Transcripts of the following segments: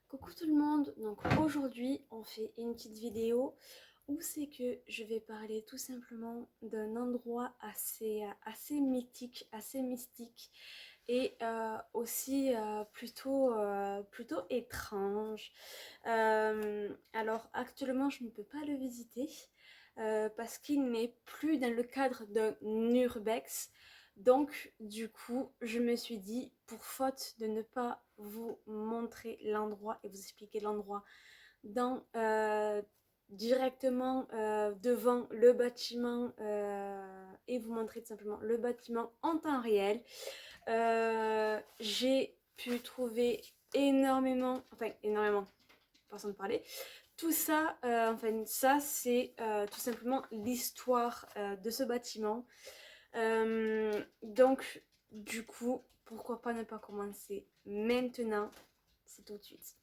Coucou tout le monde, donc aujourd'hui on fait une petite vidéo où c'est que je vais parler tout simplement d'un endroit assez mythique, assez mystique et aussi plutôt étrange. Alors actuellement je ne peux pas le visiter parce qu'il n'est plus dans le cadre d'un urbex. Donc, du coup, je me suis dit, pour faute de ne pas vous montrer l'endroit et vous expliquer l'endroit dans, directement devant le bâtiment et vous montrer tout simplement le bâtiment en temps réel, j'ai pu trouver énormément, façon de parler. Tout ça, ça c'est tout simplement l'histoire de ce bâtiment. Donc, du coup, pourquoi pas ne pas commencer maintenant? C'est tout de suite.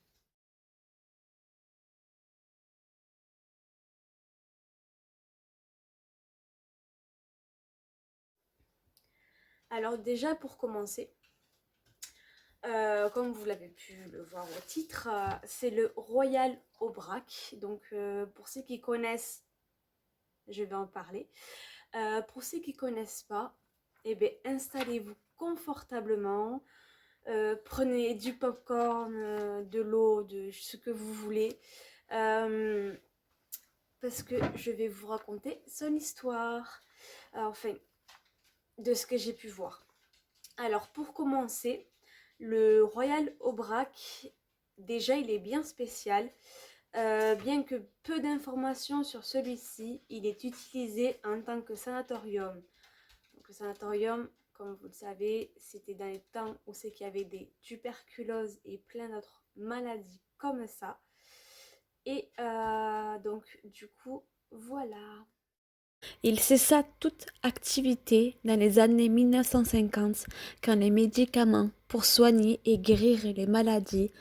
Alors déjà, pour commencer, comme vous l'avez pu le voir au titre, c'est le Royal Aubrac. Donc, pour ceux qui connaissent, je vais en parler. Pour ceux qui ne connaissent pas, eh bien, installez-vous confortablement. Prenez du popcorn, de l'eau, de ce que vous voulez. Parce que je vais vous raconter son histoire. Enfin, de ce que j'ai pu voir. Alors, pour commencer, le Royal Aubrac, déjà, il est bien spécial. Bien que peu d'informations sur celui-ci, il est utilisé en tant que sanatorium. Donc, le sanatorium, comme vous le savez, c'était dans les temps où c'est qu'il y avait des tuberculoses et plein d'autres maladies comme ça. Et donc, du coup, voilà. Il cessa toute activité dans les années 1950 quand les médicaments pour soigner et guérir les maladies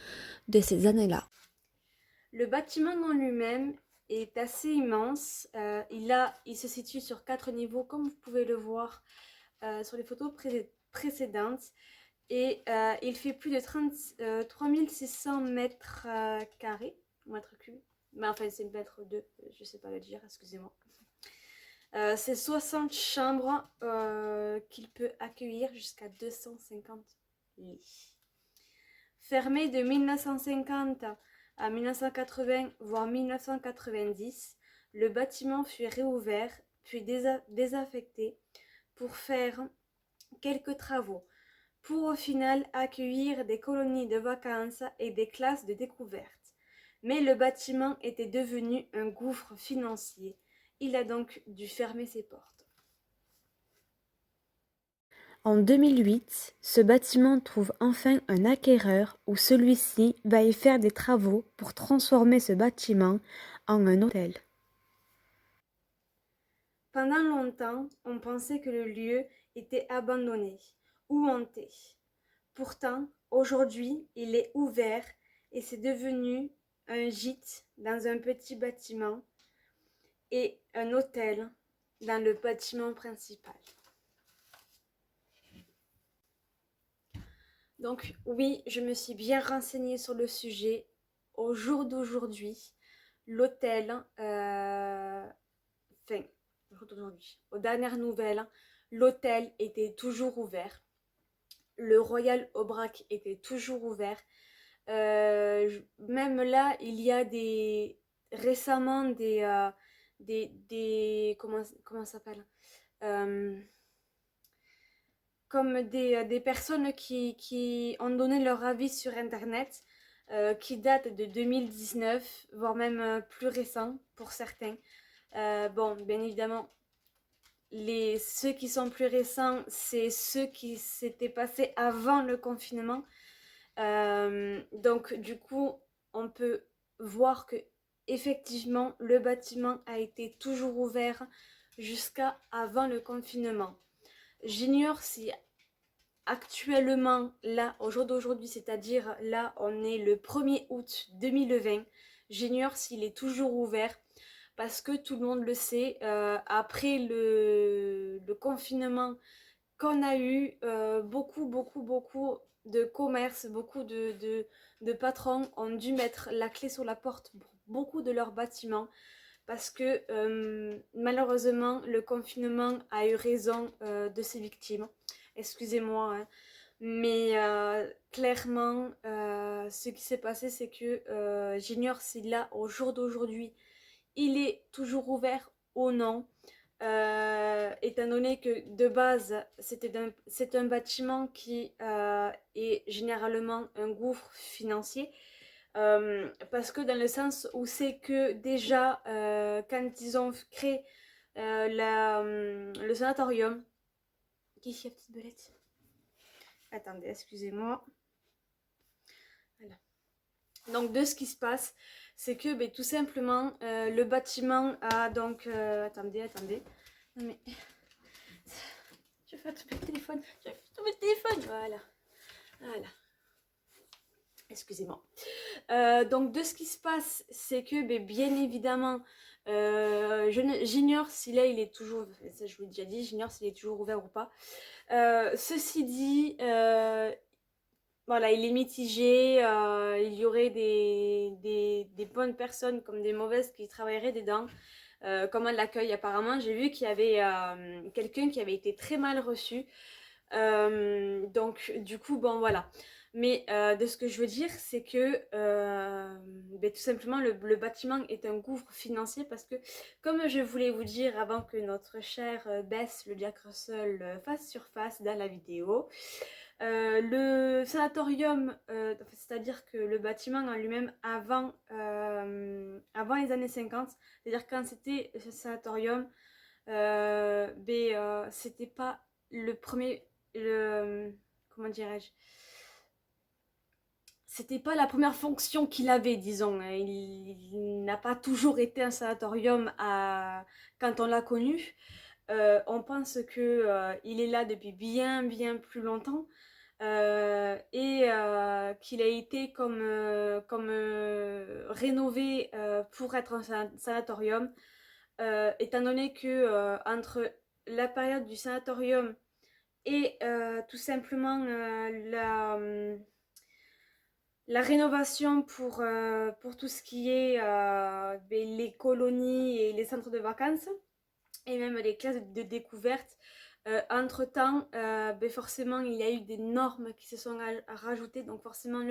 de ces années-là. Le bâtiment en lui-même est assez immense. Il se situe sur 4 niveaux comme vous pouvez le voir sur les photos précédentes. Et il fait plus de 3600 mètres carrés, mètres cubes. Mais enfin, c'est mètre 2, je sais pas le dire, excusez-moi. C'est 60 chambres qu'il peut accueillir jusqu'à 250 lits. Fermé de 1950 à 1980, voire 1990, le bâtiment fut réouvert puis désaffecté pour faire quelques travaux, pour au final accueillir des colonies de vacances et des classes de découverte. Mais le bâtiment était devenu un gouffre financier. Il a donc dû fermer ses portes. En 2008, ce bâtiment trouve enfin un acquéreur où celui-ci va y faire des travaux pour transformer ce bâtiment en un hôtel. Pendant longtemps, on pensait que le lieu était abandonné ou hanté. Pourtant, aujourd'hui, il est ouvert et c'est devenu un gîte dans un petit bâtiment et un hôtel dans le bâtiment principal. Donc oui, je me suis bien renseignée sur le sujet. Au jour d'aujourd'hui, l'hôtel, aux dernières nouvelles, l'hôtel était toujours ouvert. Le Royal Aubrac était toujours ouvert. Même là, il y a récemment comment ça s'appelle, euh, comme des personnes qui ont donné leur avis sur Internet, qui datent de 2019, voire même plus récent pour certains. Bon, bien évidemment, ceux qui sont plus récents, c'est ceux qui s'étaient passés avant le confinement. Donc, du coup, on peut voir que effectivement, le bâtiment a été toujours ouvert jusqu'à avant le confinement. J'ignore si actuellement, là, au jour d'aujourd'hui, c'est-à-dire là, on est le 1er août 2020, j'ignore s'il est toujours ouvert parce que tout le monde le sait, après le confinement qu'on a eu, beaucoup de commerces, beaucoup de patrons ont dû mettre la clé sur la porte pour beaucoup de leurs bâtiments parce que malheureusement le confinement a eu raison de ses victimes. Excusez-moi, hein. Mais clairement, ce qui s'est passé, c'est que j'ignore si là, au jour d'aujourd'hui, il est toujours ouvert ou non. Étant donné que de base, c'est un bâtiment qui est généralement un gouffre financier. Parce que dans le sens où c'est que déjà, quand ils ont créé le sanatorium, qui est petite belette? Attendez, excusez-moi. Voilà. Donc de ce qui se passe, c'est que ben, tout simplement le bâtiment a donc... attendez. Non mais... Je vais tomber le téléphone. Voilà. Excusez-moi. Donc de ce qui se passe, c'est que ben, bien évidemment, j'ignore si là il est toujours... Ça je vous l'ai déjà dit, j'ignore s'il est toujours ouvert ou pas. Ceci dit... voilà, il est mitigé, il y aurait des bonnes personnes comme des mauvaises qui travailleraient dedans. Comment l'accueil apparemment, j'ai vu qu'il y avait quelqu'un qui avait été très mal reçu. Donc du coup, bon voilà. Mais de ce que je veux dire, c'est que ben, tout simplement le bâtiment est un gouffre financier parce que comme je voulais vous dire avant que notre cher Bess, le Jack Russell, fasse surface dans la vidéo, le sanatorium, c'est-à-dire que le bâtiment en lui-même avant les années 50, c'est-à-dire quand c'était ce sanatorium, c'était pas le premier, comment dirais-je, c'était pas la première fonction qu'il avait, disons. Il n'a pas toujours été un sanatorium quand on l'a connu. On pense que il est là depuis bien plus longtemps. Et qu'il a été comme rénové pour être un sanatorium, étant donné que entre la période du sanatorium et tout simplement la rénovation pour tout ce qui est les colonies et les centres de vacances, et même les classes de découverte. Entre-temps, forcément, il y a eu des normes qui se sont rajoutées. Donc forcément,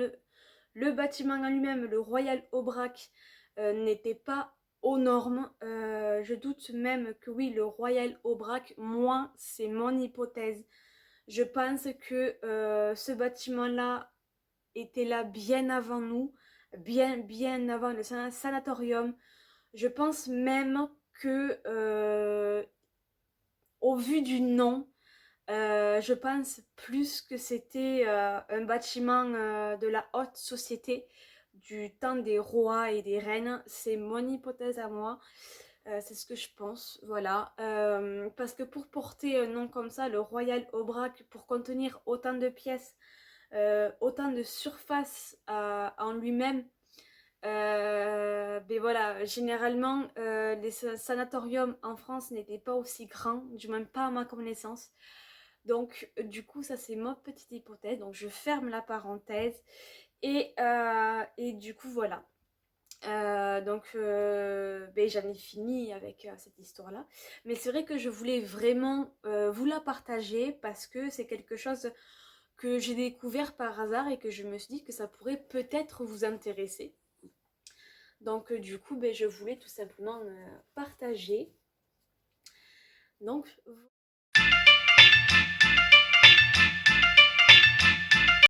le bâtiment en lui-même, le Royal Aubrac, n'était pas aux normes. Je doute même que oui, le Royal Aubrac, moi, c'est mon hypothèse. Je pense que ce bâtiment-là était là bien avant nous, bien avant le sanatorium. Je pense même que au vu du nom, je pense plus que c'était un bâtiment de la haute société du temps des rois et des reines. C'est mon hypothèse à moi. C'est ce que je pense, voilà. Parce que pour porter un nom comme ça, le Royal Aubrac, pour contenir autant de pièces, autant de surface en lui-même, ben voilà, généralement, les sanatoriums en France n'étaient pas aussi grands, du moins pas à ma connaissance. Donc, du coup, ça c'est ma petite hypothèse. Donc, je ferme la parenthèse. Et du coup, voilà. Ben, j'en ai fini avec cette histoire-là. Mais c'est vrai que je voulais vraiment vous la partager parce que c'est quelque chose que j'ai découvert par hasard et que je me suis dit que ça pourrait peut-être vous intéresser. Donc, du coup, ben, je voulais tout simplement partager. Donc,